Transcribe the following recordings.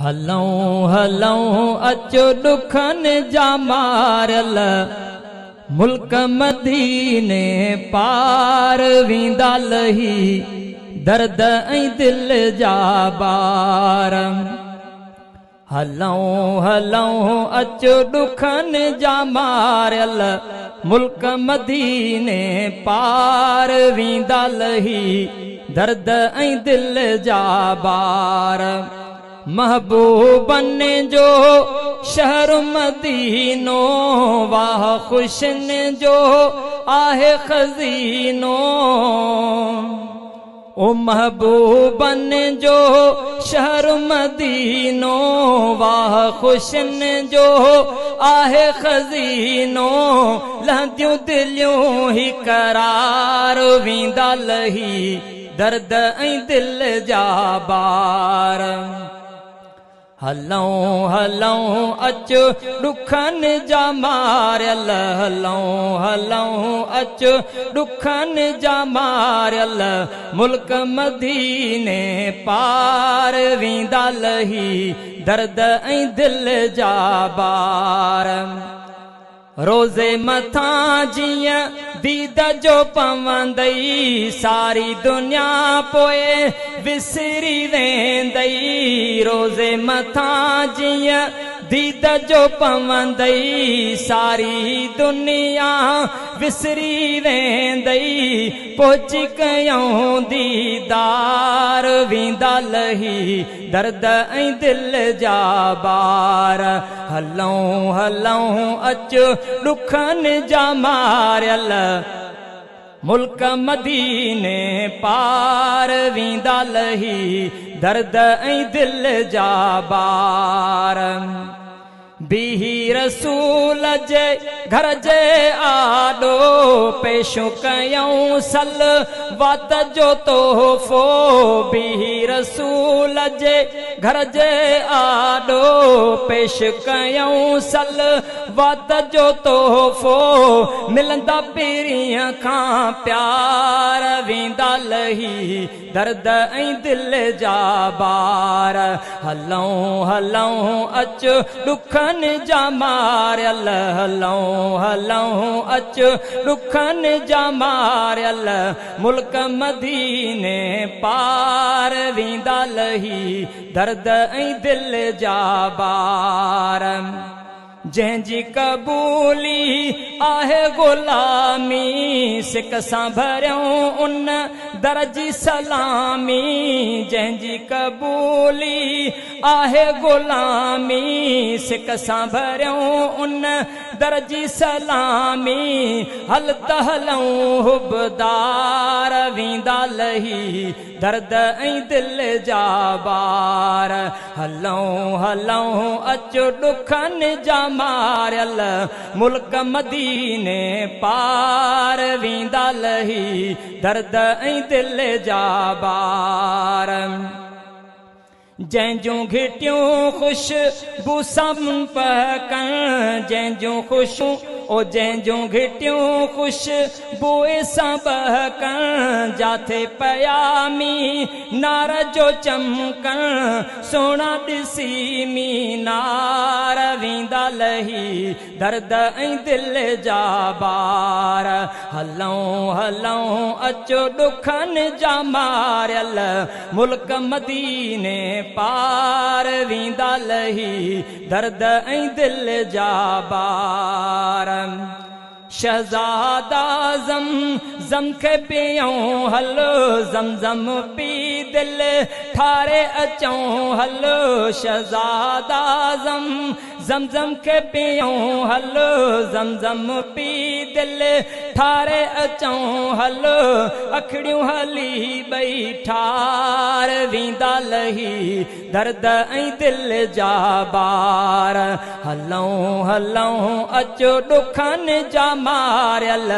हलऊं हलऊं अचो दुखन जा मारल मुल्क मदीने पार वींदा लही दर्द ऐं दिल जा बार। हलऊं हलऊं अचो दुखन जा मारल मुल्क मदीने पार वींदा लही दर्द ऐं दिल जा बार। महबूबन जो शहर मदीनो वाह खुशन जो आहे खजीनो। ओ महबूबन जो शहर मदीनो वाह खुशन जो आहे खजीनो। लहंदियूं दिलियूं ही करार वींदा लही दर्द ऐं दिल जा बार। हलऊं हलऊं अचो दुखन जा मारल हलऊं हलऊं अचो दुखन जा मारल मुल्क मदीने पार वींदा लही दर्द ऐं दिल जा बार। रोज़े मथां जियां दीद जो पवंदई सारी दुनिया पोए विसरी वेंदई। रोज़े मथां जियां दीद जो पवंदई सारी दुनिया विसरी वेंदई। पोच कयूं दीदार वींदा लही दर्द ऐं दिल जा बार। हलऊं हलऊं अचो दुखन जा मारल मुल्क मदीने पार वींदा लही दर्द ऐं दिल जा बार। बीही रसूल जे घर जे आॾो पेशो कयूं सल वात जो तोहफ़ो। बीही रसूल जे घर जे आॾो पेश कयूं सल वात जो तोहफ़ो। मिलंदा पीरीअ खां प्यार वींदा लही दर्द ऐं दिल जा बार। हलऊं हलऊं अचो दुखन जा मारल हलऊं हलऊं अचो दुखन जा मारल मुल्क मदीने पार वींदा लही दर्द ऐं दिल जा बार। जंहिंजी कबूली आहे गुलामी सिक सां भरियूं उन दर जी सलामी। जंहिंजी कबूली आहे गुलामी सिक सां भरियूं उन दर जी सलामी। हल त हलऊं हुबदार वींदा लही दर्द ऐं दिल जा बार। हलऊं हलऊं अचो दुखन जा मारल मुल्क मदीने पार वींदा लही दर्द ऐं दिल जा बार। जंहिंजूं घिटियूं ख़ुशबू संपकन जंहिंजूं ख़ुशबू ओ जंहिंजूं घिटियूं ख़ुशबू सां बहकन। जाथे पयामी नार जो चमकन सोना ॾिसी मीनार वींदा लही दर्द ऐं दिल जा बार। हलऊं हलऊं अचो दुखन जा मारल मुल्क मदीने पार वींदा लही दर्द ऐं दिल जा बार। शहजादा ज़म खे पियूं हलो ज़म पी दिल ठारे अचूं हलो। शहजादा ज़म खे पियूं हलो ज़म पी दिल ठारे अचूं हलो। अखड़ियूं हली ॿई ठार वींदा लही दर्द ऐं दिल जा बार। हलऊं हलऊं अचो दुखन जा मारल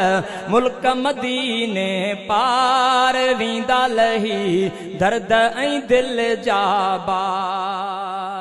मुल्क मदीने पार वींदा लही दर्द ऐं दिल जा बार।